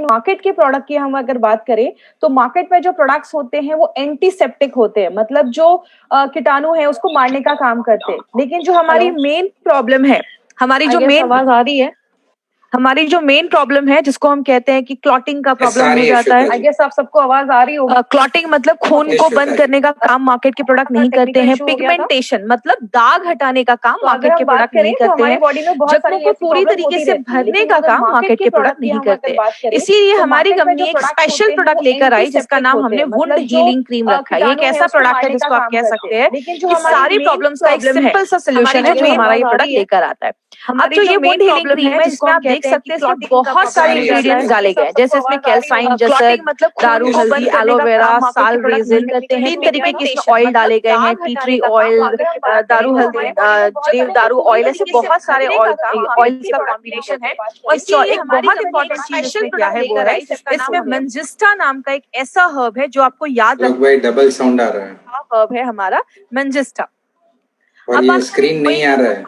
Market के product की हम अगर बात करें तो मार्केट में जो प्रोडक्ट्स होते हैं वो एंटीसेप्टिक होते हैं, मतलब जो कीटाणु है उसको मारने का काम करते हैं। लेकिन जो हमारी मेन प्रॉब्लम है, हमारी जो मेन प्रॉब्लम है जिसको हम कहते हैं कि क्लॉटिंग का प्रॉब्लम हो जाता है। आई गेस आप सबको आवाज आ रही होगी। क्लॉटिंग मतलब खून को बंद करने का काम मार्केट के प्रोडक्ट नहीं करते हैं। पिगमेंटेशन मतलब दाग हटाने का काम मार्केट के प्रोडक्ट नहीं करते हैं। जख्मों को पूरी तरीके से भरने का काम मार्केट के प्रोडक्ट नहीं करते। इसीलिए हमारी कंपनी एक स्पेशल प्रोडक्ट लेकर आई जिसका नाम हमने वुंड हीलिंग क्रीम रखा है। ये एक ऐसा प्रोडक्ट है जिसको आप कह सकते हैं कि सारी प्रॉब्लम्स का एक सिंपल सा सोल्यूशन है जो हमारा ये प्रोडक्ट लेकर आता है। अब जो ये वुंड हीलिंग क्रीम है इसमें आप देख सकते हैं इसमें बहुत सारे इंग्रेडिएंट्स डाले गए हैं, जैसे इसमें कैल्साइन, जसद, दारू हल्दी, एलोवेरा, साल रेजिन, 3 तरीके के इसमें ऑयल डाले गए हैं, टी ट्री ऑयल, दारू हल्दी, देवदारू ऑयल, ऐसे बहुत सारे ऑयल्स का कॉम्बिनेशन है। और इसलिए एक बहुत इंपॉर्टेंट चीज इसमें क्या है वो है इसमें मंजिस्टा नाम का एक ऐसा हर्ब है जो आपको याद रखना। डबल साउंड आ रहा है। हर्ब है हमारा मंजिस्टा। और ये स्क्रीन नहीं आ रहा है,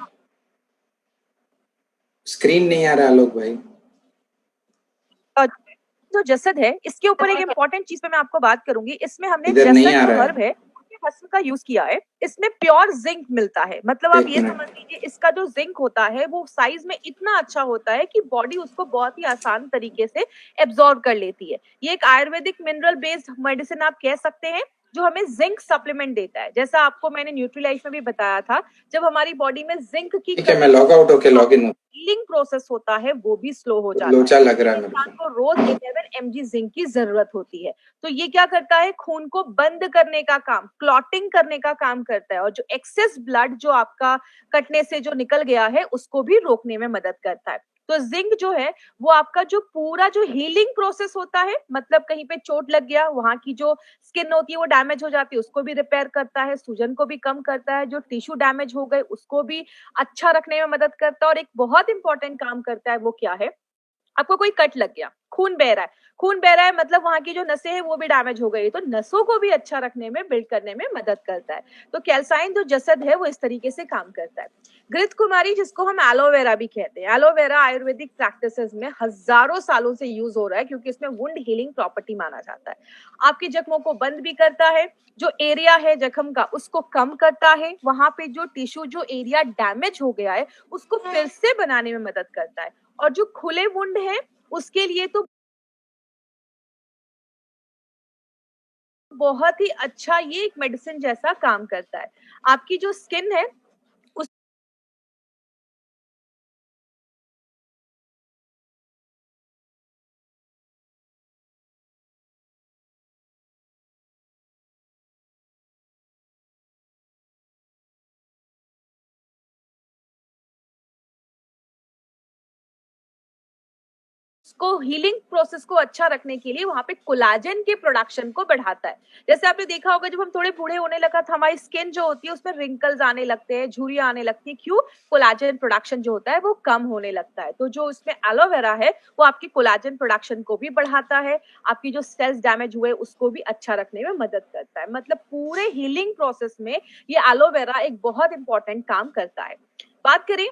स्क्रीन नहीं आ रहा आलोक भाई। जो जसद है इसके ऊपर एक इम्पोर्टेंट चीज पे मैं आपको बात करूंगी। इसमें हमने जसद जो हर्ब है हस्म का यूज किया है। इसमें प्योर जिंक मिलता है, मतलब आप ये समझ लीजिए इसका जो जिंक होता है वो साइज में इतना अच्छा होता है कि बॉडी उसको बहुत ही आसान तरीके से एब्जॉर्ब कर लेती है। ये एक आयुर्वेदिक मिनरल बेस्ड मेडिसिन आप कह सकते हैं जो हमें जिंक सप्लीमेंट देता है। जैसा आपको मैंने न्यूट्रीलाइफ में भी बताया था, जब हमारी बॉडी में जिंक की मैं लॉग आउट होके लॉग इन हीलिंग प्रोसेस होता है वो भी स्लो हो जाता लोचा लग रहा है इंसान को रोज 11 mg जिंक की जरूरत होती है। तो ये क्या करता है, खून को बंद करने का काम, क्लॉटिंग करने का काम करता है, और जो एक्सेस ब्लड जो आपका कटने से जो निकल गया है उसको भी रोकने में मदद करता है। तो जिंक जो है वो आपका जो पूरा जो हीलिंग प्रोसेस होता है, मतलब कहीं पे चोट लग गया, वहां की जो स्किन होती है वो डैमेज हो जाती है, उसको भी रिपेयर करता है, सूजन को भी कम करता है, जो टिश्यू डैमेज हो गए उसको भी अच्छा रखने में मदद करता है। और एक बहुत इंपॉर्टेंट काम करता है वो क्या है, आपको कोई कट लग गया, खून बह रहा है, खून बह रहा है मतलब वहां की जो नसें हैं वो भी डैमेज हो गई, तो नसों को भी अच्छा रखने में, बिल्ड करने में मदद करता है। तो कैल्साइन जो जसद है वो इस तरीके से काम करता है। घृत कुमारी जिसको हम एलोवेरा भी कहते हैं, एलोवेरा आयुर्वेदिक प्रैक्टिसेस में हजारों सालों से यूज हो रहा है क्योंकि इसमें वुंड हीलिंग प्रॉपर्टी माना जाता है। आपकी जख्मों को बंद भी करता है, जो एरिया है जख्म का उसको कम करता है, वहां पे जो टिश्यू जो एरिया डैमेज हो गया है उसको फिर से बनाने में मदद करता है। और जो खुले वुंड है उसके लिए तो बहुत ही अच्छा ये एक मेडिसिन जैसा काम करता है। आपकी जो स्किन है उस को हीलिंग प्रोसेस को अच्छा रखने के लिए वहां पे कोलाजन के प्रोडक्शन को बढ़ाता है। जैसे आपने देखा होगा जब हम थोड़े बूढ़े होने लगा था हमारी स्किन जो होती है उसमें रिंकल्स आने लगते हैं, झुर्रियां आने लगती है, क्यों? कोलाजन प्रोडक्शन जो होता है वो कम होने लगता है। तो जो इसमें एलोवेरा है वो आपकी कोलाजन प्रोडक्शन को भी बढ़ाता है, आपकी जो सेल्स डैमेज हुए उसको भी अच्छा रखने में मदद करता है। मतलब पूरे हीलिंग प्रोसेस में ये एलोवेरा एक बहुत इंपॉर्टेंट काम करता है। बात करें,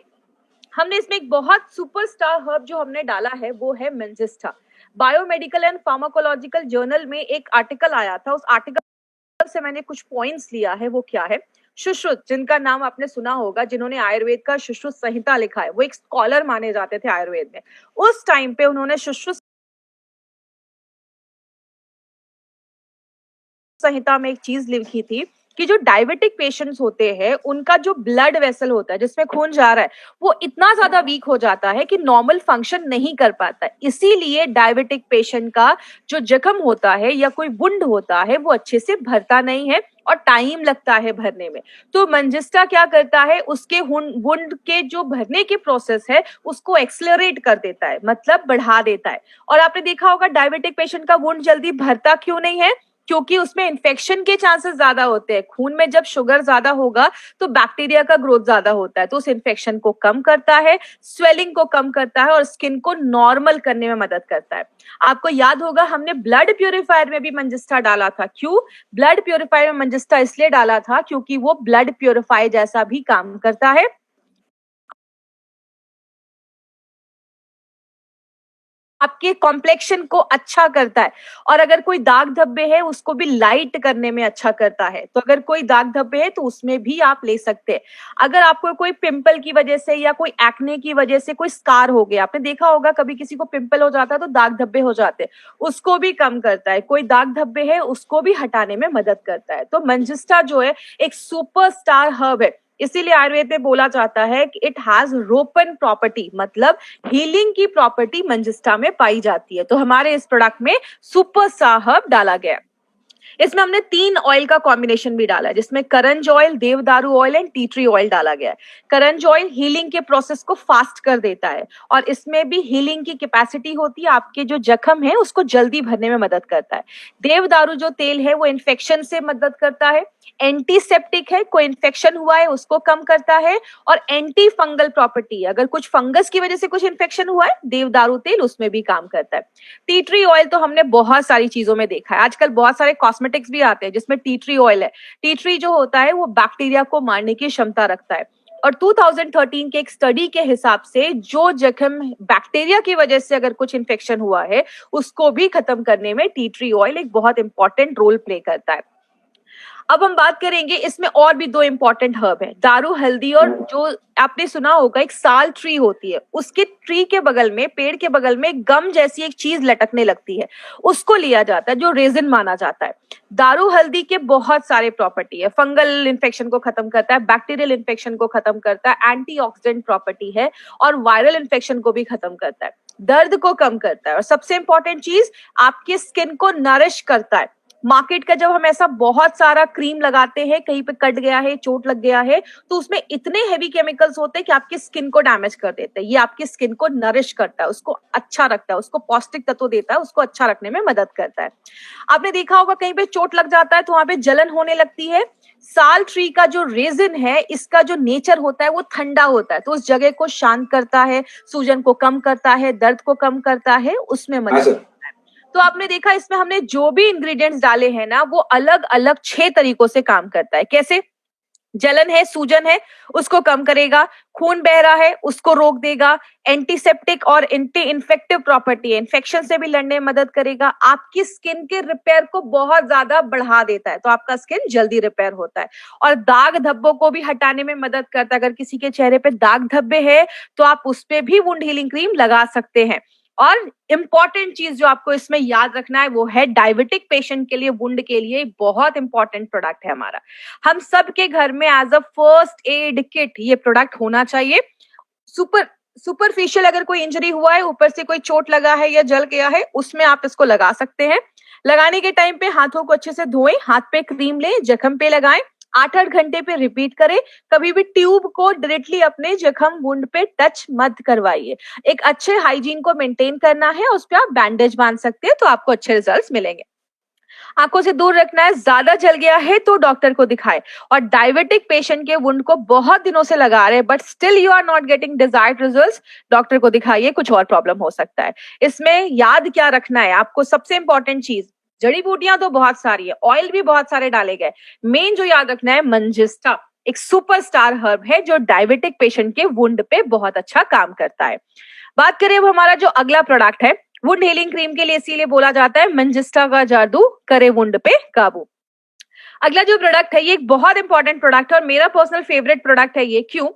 हमने इसमें एक बहुत सुपरस्टार हर्ब जो हमने डाला है वो है manjistha. Biomedical and pharmacological journal में एक आर्टिकल आया था, उस आर्टिकल से मैंने कुछ पॉइंट्स लिया है। वो क्या है, सुश्रुत, जिनका नाम आपने सुना होगा, जिन्होंने आयुर्वेद का सुश्रुत संहिता लिखा है, वो एक स्कॉलर माने जाते थे आयुर्वेद में। उस टाइम पे उन्होंने सुश्रुत संहिता में एक चीज लिखी थी कि जो डायबिटिक पेशेंट्स होते हैं उनका जो ब्लड वेसल होता है जिसमें खून जा रहा है वो इतना ज्यादा वीक हो जाता है कि नॉर्मल फंक्शन नहीं कर पाता है। इसीलिए डायबिटिक पेशेंट का जो जख्म होता है या कोई वुंड होता है वो अच्छे से भरता नहीं है और टाइम लगता है भरने में। तो मंजिस्टा क्या करता है, उसके वुंड के जो भरने के प्रोसेस है उसको एक्सेलरेट कर देता है, मतलब बढ़ा देता है। और आपने देखा होगा डायबिटिक पेशेंट का वुंड जल्दी भरता क्यों नहीं है, क्योंकि उसमें इन्फेक्शन के चांसेस ज्यादा होते हैं। खून में जब शुगर ज्यादा होगा तो बैक्टीरिया का ग्रोथ ज्यादा होता है, तो उस इन्फेक्शन को कम करता है, स्वेलिंग को कम करता है और स्किन को नॉर्मल करने में मदद करता है। आपको याद होगा हमने ब्लड प्यूरिफायर में भी मंजिस्टा डाला था। क्यों? ब्लड प्यूरिफायर में मंजिस्टा इसलिए डाला था क्योंकि वो ब्लड प्यूरिफायर जैसा भी काम करता है। आपके कॉम्प्लेक्शन को अच्छा करता है, और अगर कोई दाग धब्बे है उसको भी लाइट करने में अच्छा करता है। तो अगर कोई दाग धब्बे है तो उसमें भी आप ले सकते हैं। अगर आपको कोई पिंपल की वजह से या कोई एक्ने की वजह से कोई स्कार हो गया, आपने देखा होगा कभी किसी को पिंपल हो जाता है तो दाग धब्बे हो जाते हैं, उसको भी कम करता है। कोई दाग धब्बे है उसको भी हटाने में मदद करता है। तो मंजिस्टा जो है एक सुपरस्टार हर्ब है, इसीलिए आयुर्वेद में बोला जाता है कि इट हैज रोपन प्रॉपर्टी, मतलब हीलिंग की प्रॉपर्टी मंजिस्टा में पाई जाती है। तो हमारे इस प्रोडक्ट में सुपर हर्ब डाला गया है। इसमें हमने 3 ऑयल का कॉम्बिनेशन भी डाला है, जिसमें करंज ऑयल, देवदारू oil and tea tree oil डाला गया है। करंज ऑयल हीलिंग के प्रोसेस को फास्ट कर देता है, और इसमें भी हीलिंग की कैपेसिटी होती है, आपके जो जख्म है उसको जल्दी भरने में मदद करता है। देवदारू जो तेल है वो इन्फेक्शन से मदद करता है, एंटीसेप्टिक है, कोई इन्फेक्शन हुआ है उसको कम करता है, और एंटी फंगल प्रॉपर्टी, अगर कुछ फंगस की वजह से कुछ इन्फेक्शन हुआ है, देवदारू तेल उसमें भी काम करता है। टी ट्री ऑयल तो हमने बहुत सारी चीजों में देखा है, आजकल बहुत सारे कॉस्मेटिक्स भी आते हैं जिसमें टी ट्री ऑयल है। टी ट्री जो होता है वो बैक्टीरिया को मारने की क्षमता रखता है, और 2013 के एक स्टडी के हिसाब से जो जख्म बैक्टीरिया की वजह से अगर कुछ इन्फेक्शन हुआ है उसको भी खत्म करने में टी ट्री ऑयल एक बहुत इंपॉर्टेंट रोल प्ले करता है। अब हम बात करेंगे, इसमें और भी 2 इंपॉर्टेंट हर्ब है, दारू हल्दी, और जो आपने सुना होगा एक साल ट्री होती है, उसके ट्री के बगल में, पेड़ के बगल में गम जैसी एक चीज लटकने लगती है, उसको लिया जाता है जो रेजिन माना जाता है। दारू हल्दी के बहुत सारे प्रॉपर्टी है, फंगल इन्फेक्शन को खत्म करता है, बैक्टीरियल इन्फेक्शन को खत्म करता है, एंटीऑक्सीडेंट प्रॉपर्टी है, और वायरल इन्फेक्शन को भी खत्म करता है, दर्द को कम करता है, और सबसे इंपॉर्टेंट चीज आपके स्किन को नरिश करता है। मार्केट का जब हम ऐसा बहुत सारा क्रीम लगाते हैं, कहीं पे कट गया है, चोट लग गया है, तो उसमें इतने हेवी केमिकल्स होते हैं कि आपकी स्किन को डैमेज कर देते हैं। ये आपकी स्किन को नरिश करता है, उसको अच्छा रखता है, उसको पौष्टिक तत्व देता है, उसको अच्छा रखने में मदद करता है। आपने देखा होगा कहीं पे चोट लग जाता है तो वहां पे जलन होने लगती है। साल ट्री का जो रेजिन है, इसका जो नेचर होता है वो ठंडा होता है, तो उस जगह को शांत करता है, सूजन को कम करता है, दर्द को कम करता है, उसमें हाँ मदद। सर। तो आपने देखा इसमें हमने जो भी इंग्रेडिएंट्स डाले हैं ना, वो अलग अलग 6 तरीकों से काम करता है। कैसे? जलन है, सूजन है, उसको कम करेगा, खून बह रहा है उसको रोक देगा, एंटीसेप्टिक और एंटी इन्फेक्टिव प्रॉपर्टी है, इन्फेक्शन से भी लड़ने में मदद करेगा, आपकी स्किन के रिपेयर को बहुत ज्यादा बढ़ा देता है, तो आपका स्किन जल्दी रिपेयर होता है, और दाग धब्बों को भी हटाने में मदद करता है। अगर किसी के चेहरे पे दाग धब्बे है तो आप उस पे भी वुंड हीलिंग क्रीम लगा सकते हैं। और इंपॉर्टेंट चीज जो आपको इसमें याद रखना है वो है डायबिटिक पेशेंट के लिए, वुंड के लिए बहुत इंपॉर्टेंट प्रोडक्ट है हमारा। हम सबके घर में as a first aid kit ये प्रोडक्ट होना चाहिए। सुपरफिशियल अगर कोई इंजरी हुआ है, ऊपर से कोई चोट लगा है या जल गया है, उसमें आप इसको लगा सकते हैं। लगाने के टाइम पे हाथों को अच्छे से धोएं, हाथ पे क्रीम लें, जख्म पे लगाएं, 8-8 घंटे पे रिपीट करें। कभी भी ट्यूब को डायरेक्टली अपने जख्म वुंड पे टच मत करवाइए। एक अच्छे हाइजीन को मेंटेन करना है, उस पे आप बैंडेज बांध सकते हैं, तो आपको अच्छे रिजल्ट्स मिलेंगे। आंखों से दूर रखना है, ज्यादा जल गया है तो डॉक्टर को दिखाएं। और डायबिटिक पेशेंट के वुंड को बहुत दिनों से लगा रहे हैं but still you are not getting desired results, doctor को दिखाइए, कुछ और प्रॉब्लम हो सकता है। इसमें याद क्या रखना है आपको, सबसे इंपॉर्टेंट चीज, जड़ी बूटियां तो बहुत सारी है, ऑयल भी बहुत सारे डाले गए, मेन जो याद रखना है मंजिस्टा एक सुपरस्टार हर्ब है जो डायबिटिक पेशेंट के वुंड पे बहुत अच्छा काम करता है। बात करें अब हमारा जो अगला प्रोडक्ट है, वुंड हीलिंग क्रीम के लिए इसीलिए बोला जाता है मंजिस्टा का जादू करे वुंड पे काबू। अगला जो प्रोडक्ट है ये एक बहुत इंपॉर्टेंट प्रोडक्ट है और मेरा पर्सनल फेवरेट प्रोडक्ट है ये। क्यों?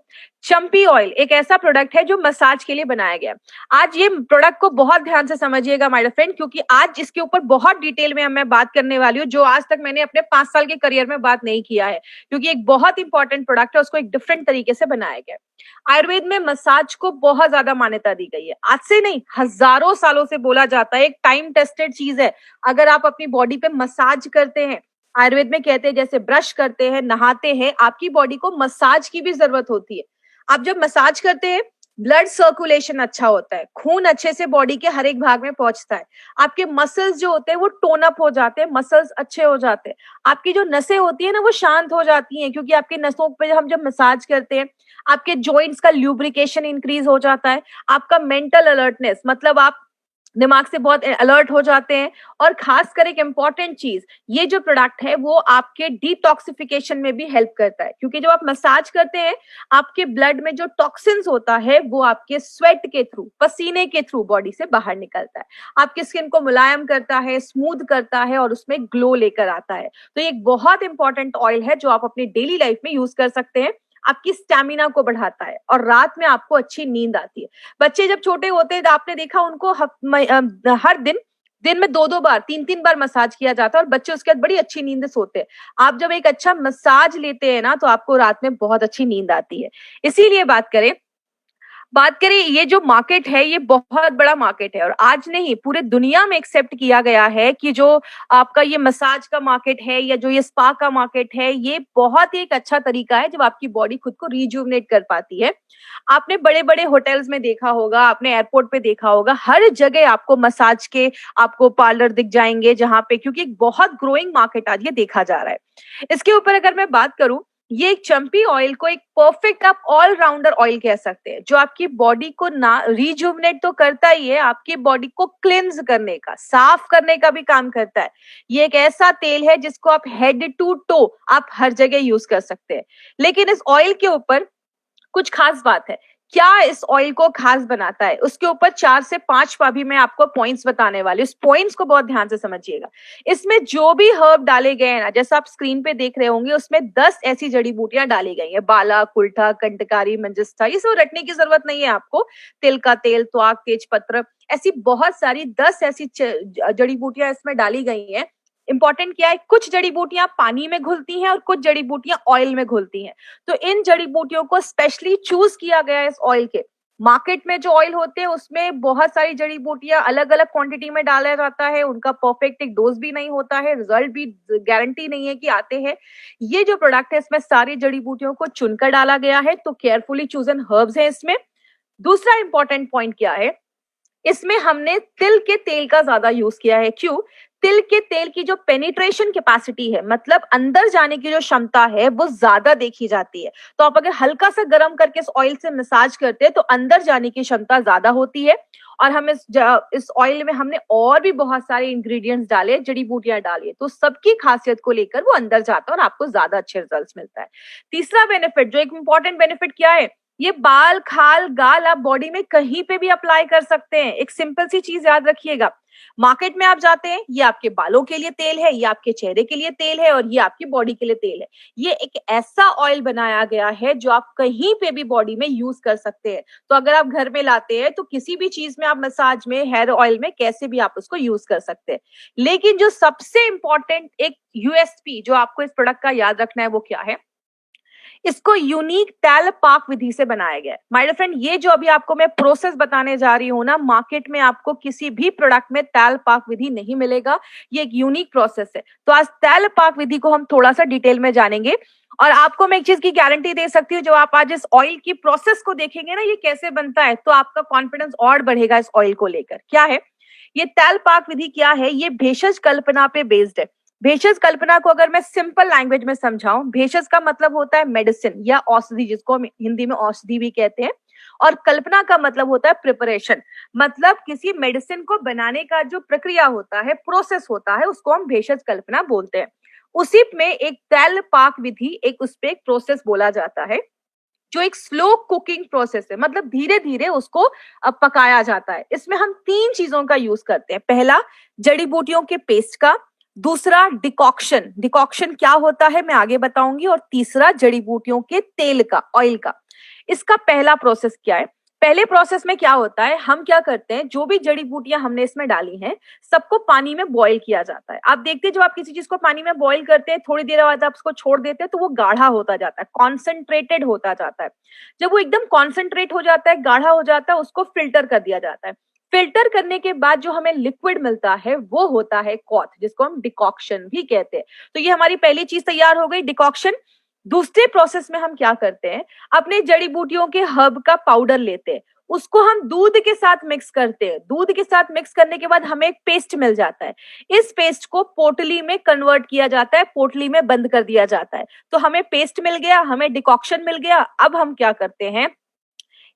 चंपी ऑयल एक ऐसा प्रोडक्ट है जो मसाज के लिए बनाया गया। आज ये प्रोडक्ट को बहुत ध्यान से समझिएगा माय फ्रेंड, क्योंकि आज इसके ऊपर बहुत डिटेल में मैं बात करने वाली हूँ जो आज तक मैंने अपने 5 साल के करियर में बात नहीं किया है, क्योंकि एक बहुत इंपॉर्टेंट प्रोडक्ट है, उसको एक डिफरेंट तरीके से बनाया गया। आयुर्वेद में मसाज को बहुत ज्यादा मान्यता दी गई है, आज से नहीं हजारों सालों से बोला जाता है, एक टाइम टेस्टेड चीज है। अगर आप अपनी बॉडी पे मसाज करते हैं, आयुर्वेद में कहते हैं जैसे ब्रश करते हैं, नहाते हैं, आपकी बॉडी को मसाज की भी जरूरत होती है। आप जब मसाज करते हैं ब्लड सर्कुलेशन अच्छा होता है, खून अच्छे से बॉडी के हर एक भाग में पहुंचता है, आपके मसल्स जो होते हैं वो टोन अप हो जाते हैं, मसल्स अच्छे हो जाते हैं, आपकी जो नसें होती है ना वो शांत हो जाती हैं, क्योंकि आपकी नसों पे हम जब मसाज करते हैं आपके जॉइंट्स का ल्यूब्रिकेशन इंक्रीज हो जाता है, आपका मेंटल अलर्टनेस, मतलब आप दिमाग से बहुत अलर्ट हो जाते हैं। और खासकर एक इम्पॉर्टेंट चीज, ये जो प्रोडक्ट है वो आपके डिटॉक्सिफिकेशन में भी हेल्प करता है, क्योंकि जब आप मसाज करते हैं आपके ब्लड में जो टॉक्सिन्स होता है वो आपके स्वेट के थ्रू, पसीने के थ्रू बॉडी से बाहर निकलता है, आपकी स्किन को मुलायम करता है, स्मूथ करता है और उसमें ग्लो लेकर आता है। तो ये एक बहुत इंपॉर्टेंट ऑयल है जो आप अपनी डेली लाइफ में यूज कर सकते हैं। आपकी स्टैमिना को बढ़ाता है और रात में आपको अच्छी नींद आती है। बच्चे जब छोटे होते हैं तो आपने देखा उनको हर दिन दिन में 2-2 बार, 3-3 बार मसाज किया जाता है और बच्चे उसके बाद बड़ी अच्छी नींद से सोते हैं। आप जब एक अच्छा मसाज लेते हैं ना तो आपको रात में बहुत अच्छी नींद आती है। इसीलिए बात करें ये जो मार्केट है ये बहुत बड़ा मार्केट है और आज नहीं पूरे दुनिया में एक्सेप्ट किया गया है कि जो आपका ये मसाज का मार्केट है या जो ये स्पा का मार्केट है ये बहुत ही एक अच्छा तरीका है जब आपकी बॉडी खुद को रिजुवनेट कर पाती है। आपने बड़े बड़े होटल्स में देखा होगा, आपने एयरपोर्ट पे देखा होगा, हर जगह आपको मसाज के आपको पार्लर दिख जाएंगे जहां पे, क्योंकि एक बहुत ग्रोइंग मार्केट आज ये देखा जा रहा है। इसके ऊपर अगर मैं बात करूं, ये एक चंपी ऑयल को एक परफेक्ट आप ऑल राउंडर ऑयल कह सकते हैं, जो आपकी बॉडी को ना रिजुवनेट तो करता ही है, आपकी बॉडी को क्लिंज करने का, साफ करने का भी काम करता है। ये एक ऐसा तेल है जिसको आप हेड टू टो आप हर जगह यूज कर सकते हैं। लेकिन इस ऑयल के ऊपर कुछ खास बात है। क्या इस ऑयल को खास बनाता है, उसके ऊपर 4 से 5 अभी मैं आपको पॉइंट्स बताने वाली हूँ। इस पॉइंट्स को बहुत ध्यान से समझिएगा। इसमें जो भी हर्ब डाले गए हैं ना, जैसा आप स्क्रीन पे देख रहे होंगे, उसमें 10 ऐसी जड़ी बूटियां डाली गई हैं। बाला, कुल्ठा, कंटकारी, मंजिस्था, ये सब रटने की जरूरत नहीं है आपको। तिल का तेल, त्वाक, तेज पत्र, ऐसी बहुत सारी 10 ऐसी जड़ी बूटियां इसमें डाली गई हैं। इंपॉर्टेंट क्या है, कुछ जड़ी बूटियां पानी में घुलती हैं और कुछ जड़ी बूटियां ऑयल में घुलती हैं। तो इन जड़ी बूटियों को स्पेशली चूज किया गया है इस ऑयल के। मार्केट में जो ऑयल होते हैं उसमें बहुत सारी जड़ी बूटियां अलग अलग क्वांटिटी में डाला जाता है, उनका परफेक्ट एक डोज भी नहीं होता है, रिजल्ट भी गारंटी नहीं है कि आते हैं। ये जो प्रोडक्ट है इसमें सारी जड़ी बूटियों को चुनकर डाला गया है, तो केयरफुली चूजन हर्ब्स है इसमें। दूसरा इंपॉर्टेंट पॉइंट क्या है, इसमें हमने तिल के तेल का ज्यादा यूज किया है। क्यों? तिल के तेल की जो पेनिट्रेशन कैपेसिटी है, मतलब अंदर जाने की जो क्षमता है, वो ज्यादा देखी जाती है। तो आप अगर हल्का सा गर्म करके इस ऑयल से मसाज करते हैं तो अंदर जाने की क्षमता ज्यादा होती है। और हम इस ऑयल में हमने और भी बहुत सारे इंग्रेडिएंट्स डाले, जड़ी बूटियां डाली है, तो सबकी खासियत को लेकर वो अंदर जाता है और आपको ज्यादा अच्छे रिजल्ट्स मिलता है। तीसरा बेनिफिट, जो एक इंपॉर्टेंट बेनिफिट क्या है, ये बाल, खाल, गाल आप बॉडी में कहीं पे भी अप्लाई कर सकते हैं। एक सिंपल सी चीज याद रखिएगा, मार्केट में आप जाते हैं, ये आपके बालों के लिए तेल है, ये आपके चेहरे के लिए तेल है और ये आपकी बॉडी के लिए तेल है। ये एक ऐसा ऑयल बनाया गया है जो आप कहीं पे भी बॉडी में यूज कर सकते हैं। तो अगर आप घर में लाते हैं तो किसी भी चीज में, आप मसाज में, हेयर ऑयल में, कैसे भी आप उसको यूज कर सकते हैं। लेकिन जो सबसे इंपॉर्टेंट एक यूएसपी जो आपको इस प्रोडक्ट का याद रखना है वो क्या है, इसको यूनिक टैल पाक विधि से बनाया गया है। माय डियर फ्रेंड, ये जो अभी आपको मैं प्रोसेस बताने जा रही हूँ ना, मार्केट में आपको किसी भी प्रोडक्ट में टैल पाक विधि नहीं मिलेगा। ये एक यूनिक प्रोसेस है। तो आज टैल पाक विधि को हम थोड़ा सा डिटेल में जानेंगे और आपको मैं एक चीज की गारंटी दे सकती हूँ, जब आप आज इस ऑयल की प्रोसेस को देखेंगे ना, ये कैसे बनता है, तो आपका कॉन्फिडेंस और बढ़ेगा इस ऑयल को लेकर। क्या है ये टैल पाक विधि? क्या है ये? भेषज कल्पना पे बेस्ड है। भेषज कल्पना को अगर मैं सिंपल लैंग्वेज में समझाऊं, भेषज का मतलब होता है मेडिसिन या औषधि, जिसको हम हिंदी में औषधि भी कहते हैं। और कल्पना का मतलब होता है प्रिपरेशन, मतलब किसी मेडिसिन को बनाने का जो प्रक्रिया होता है, प्रोसेस होता है, उसको हम भेषज कल्पना बोलते हैं। उसी में एक तैल पाक विधि, एक उस पे एक प्रोसेस बोला जाता है, जो एक स्लो कुकिंग प्रोसेस है, मतलब धीरे धीरे उसको पकाया जाता है। इसमें हम 3 चीजों का यूज करते हैं। पहला, जड़ी बूटियों के पेस्ट का। दूसरा, डिकॉक्शन। डिकॉक्शन क्या होता है मैं आगे बताऊंगी। और तीसरा, जड़ी बूटियों के तेल का, ऑयल का। इसका पहला प्रोसेस क्या है? पहले प्रोसेस में क्या होता है, हम क्या करते हैं, जो भी जड़ी बूटियां हमने इसमें डाली हैं, सबको पानी में बॉईल किया जाता है। आप देखते हैं जब आप किसी चीज को पानी में बॉईल करते हैं, थोड़ी देर बाद आप उसको छोड़ देते हैं तो वो गाढ़ा होता जाता है, कॉन्सेंट्रेटेड होता जाता है। जब वो एकदम कॉन्सेंट्रेट हो जाता है, गाढ़ा हो जाता है, उसको फिल्टर कर दिया जाता है। फिल्टर करने के बाद जो हमें लिक्विड मिलता है वो होता है कॉथ, जिसको हम डिकॉक्शन भी कहते हैं। तो ये हमारी पहली चीज तैयार हो गई, डिकॉक्शन। दूसरे प्रोसेस में हम क्या करते हैं, अपने जड़ी बूटियों के हर्ब का पाउडर लेते हैं, उसको हम दूध के साथ मिक्स करते हैं। दूध के साथ मिक्स करने के बाद हमें एक पेस्ट मिल जाता है। इस पेस्ट को पोटली में कन्वर्ट किया जाता है, पोटली में बंद कर दिया जाता है। तो हमें पेस्ट मिल गया, हमें डिकॉक्शन मिल गया। अब हम क्या करते हैं,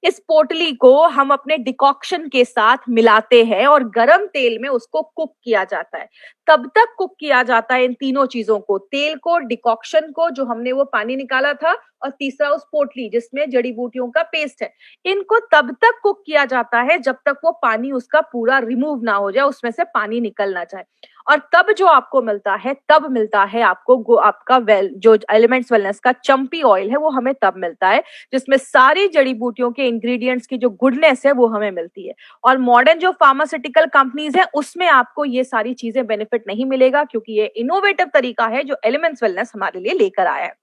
इस पोटली को हम अपने डिकॉक्शन के साथ मिलाते हैं और गरम तेल में उसको कुक किया जाता है। कब तक कुक किया जाता है इन तीनों चीजों को, तेल को, डिकॉक्शन को जो हमने वो पानी निकाला था, और तीसरा उस पोटली जिसमें जड़ी बूटियों का पेस्ट है, इनको तब तक कुक किया जाता है जब तक वो पानी उसका पूरा रिमूव ना हो जाए, उसमें से पानी निकल ना जाए। और तब जो आपको मिलता है, तब मिलता है आपको आपका जो एलिमेंट्स वेलनेस का चंपी ऑयल है, वो हमें तब मिलता है जिसमें सारी जड़ी बूटियों के इंग्रेडिएंट्स की जो गुडनेस है वो हमें मिलती है। और मॉडर्न जो फार्मास्यूटिकल कंपनीज है उसमें आपको ये सारी चीजें बेनिफिट नहीं मिलेगा, क्योंकि ये इनोवेटिव तरीका है जो एलिमेंट्स वेलनेस हमारे लिए लेकर आया है।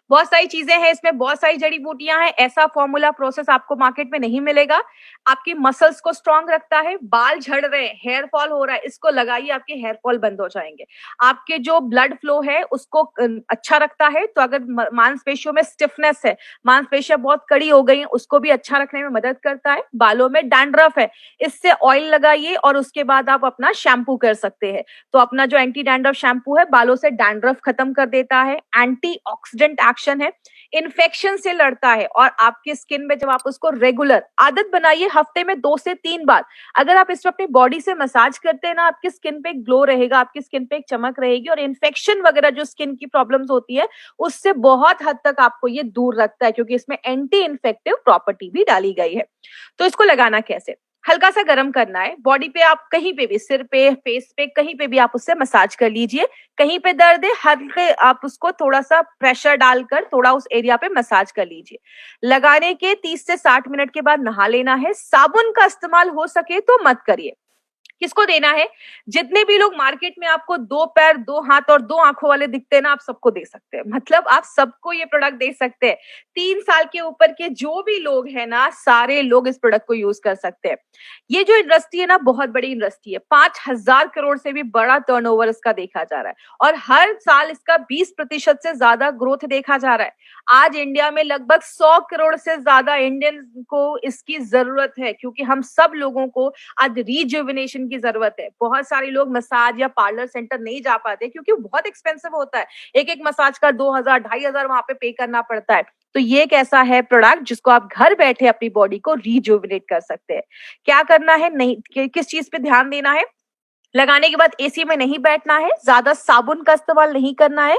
बहुत सारी चीजें हैं इसमें, बहुत सारी जड़ी बूटियां हैं, ऐसा फॉर्मूला प्रोसेस आपको मार्केट में नहीं मिलेगा। आपकी मसल्स को स्ट्रांग रखता है, बाल झड़ रहे हैं, हेयर फॉल हो रहा है, इसको लगाइए, आपके हेयर फॉल बंद हो जाएंगे। आपके जो ब्लड फ्लो है उसको अच्छा रखता है, तो अगर मांसपेशियों में स्टिफनेस है, मांसपेशियां बहुत कड़ी हो गई हैं, उसको भी अच्छा रखने में मदद करता है। बालों में डैंड्रफ है, इससे ऑयल लगाइए और उसके बाद आप अपना शैम्पू कर सकते हैं। तो अपना जो एंटी डैंड्रफ शैम्पू है बालों से डैंड्रफ खत्म कर देता है, एंटीऑक्सीडेंट एक्शन है, इन्फेक्शन से लड़ता है, और आपकी स्किन में जब आप उसको रेगुलर आदत बनाइए, हफ्ते में 2 से 3 बार अगर आप इसको अपनी बॉडी से मसाज करते हैं ना, आपकी स्किन पे एक ग्लो रहेगा, आपकी स्किन पे एक चमक रहेगी, और इन्फेक्शन वगैरह जो स्किन की प्रॉब्लम्स होती है उससे बहुत हद तक आपको ये दूर रखता है, क्योंकि इसमें एंटी इन्फेक्टिव प्रॉपर्टी भी डाली गई है। तो इसको लगाना कैसे? हल्का सा गर्म करना है, बॉडी पे आप कहीं पे भी, सिर पे, फेस पे, कहीं पे भी आप उससे मसाज कर लीजिए। कहीं पे दर्द है, हल्के आप उसको थोड़ा सा प्रेशर डालकर थोड़ा उस एरिया पे मसाज कर लीजिए। लगाने के 30 से 60 मिनट के बाद नहा लेना है। साबुन का इस्तेमाल हो सके तो मत करिए। किसको देना है? जितने भी लोग मार्केट में आपको 2 पैर, 2 हाथ और 2 आंखों वाले दिखते हैं ना, आप सबको दे सकते हैं। मतलब आप सबको ये प्रोडक्ट दे सकते हैं। 3 साल के ऊपर के जो भी लोग हैं ना, सारे लोग इस प्रोडक्ट को यूज कर सकते हैं। ये जो इंडस्ट्री है ना, बहुत बड़ी इंडस्ट्री है। 5,000 करोड़ से भी बड़ा टर्नओवर इसका देखा जा रहा है, और हर साल इसका 20% से ज्यादा ग्रोथ देखा जा रहा है। आज इंडिया में लगभग 100 करोड़ से ज्यादा इंडियन को इसकी जरूरत है, क्योंकि हम सब लोगों को आज रिजुविनेशन की जरूरत है। बहुत सारे लोग मसाज या पार्लर सेंटर नहीं जा पाते क्योंकि वो बहुत एक्सपेंसिव होता है। एक मसाज का 2,000 2,500 वहां पे पे करना पड़ता है। तो ये एक ऐसा है प्रोडक्ट जिसको आप घर बैठे अपनी बॉडी को रिजुविनेट कर सकते हैं। क्या करना है, नहीं किस चीज पे ध्यान देना है? लगाने के बाद एसी में नहीं बैठना है, ज्यादा साबुन का इस्तेमाल नहीं करना है।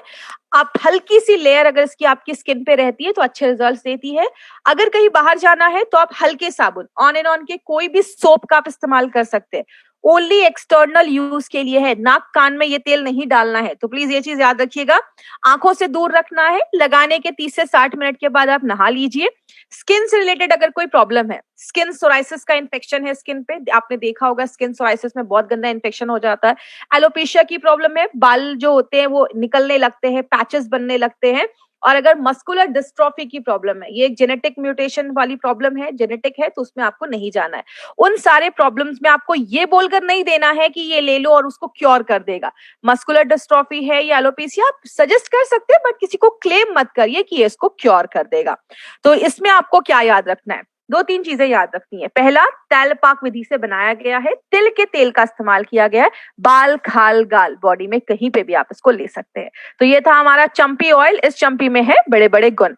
आप हल्की सी लेयर अगर इसकी आपकी स्किन पे रहती है तो अच्छे रिजल्ट्स देती है। अगर कहीं बाहर जाना है तो आप हल्के साबुन, ऑन एंड ऑन के कोई भी सोप का आप इस्तेमाल कर सकते हैं। ओनली एक्सटर्नल यूज के लिए है, नाक कान में ये तेल नहीं डालना है, तो प्लीज ये चीज याद रखिएगा। आंखों से दूर रखना है। लगाने के 30 से 60 मिनट के बाद आप नहा लीजिए। स्किन से रिलेटेड अगर कोई प्रॉब्लम है, स्किन सोराइसिस का इन्फेक्शन है स्किन पे, आपने देखा होगा स्किन सोराइसिस में बहुत गंदा इन्फेक्शन हो जाता है। एलोपेशिया की प्रॉब्लम है, बाल जो होते हैं वो निकलने लगते हैं, पैचेस बनने लगते हैं। और अगर मस्कुलर डिस्ट्रॉफी की प्रॉब्लम है, ये एक जेनेटिक म्यूटेशन वाली प्रॉब्लम है, जेनेटिक है, तो उसमें आपको नहीं जाना है। उन सारे प्रॉब्लम्स में आपको ये बोलकर नहीं देना है कि ये ले लो और उसको क्योर कर देगा। मस्कुलर डिस्ट्रॉफी है या एलोपेशिया, आप सजेस्ट कर सकते हैं, बट किसी को क्लेम मत करिए कि ये इसको क्योर कर देगा। तो इसमें आपको क्या याद रखना है? 2-3 चीजें याद रखनी है। पहला, तैलपाक विधि से बनाया गया है, तिल के तेल का इस्तेमाल किया गया है। बाल, खाल, गाल, बॉडी में कहीं पे भी आप इसको ले सकते हैं। तो ये था हमारा चंपी ऑयल। इस चंपी में है बड़े बड़े गुण।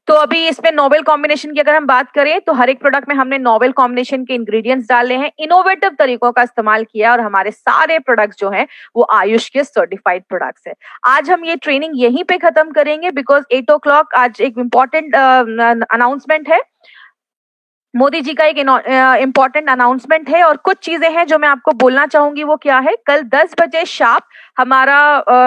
तो अभी इसमें नोवेल कॉम्बिनेशन की अगर हम बात करें तो हर एक प्रोडक्ट में हमने नोवेल कॉम्बिनेशन के इंग्रेडिएंट्स डाले हैं, इनोवेटिव तरीकों का इस्तेमाल किया, और हमारे सारे प्रोडक्ट्स जो हैं वो आयुष के सर्टिफाइड प्रोडक्ट्स है। आज हम ये ट्रेनिंग यहीं पे खत्म करेंगे, बिकॉज 8 o'clock आज एक इम्पोर्टेंट अनाउंसमेंट है। मोदी जी का एक इम्पोर्टेंट अनाउंसमेंट है, और कुछ चीजें हैं जो मैं आपको बोलना चाहूंगी। वो क्या है? कल 10 बजे शार्प हमारा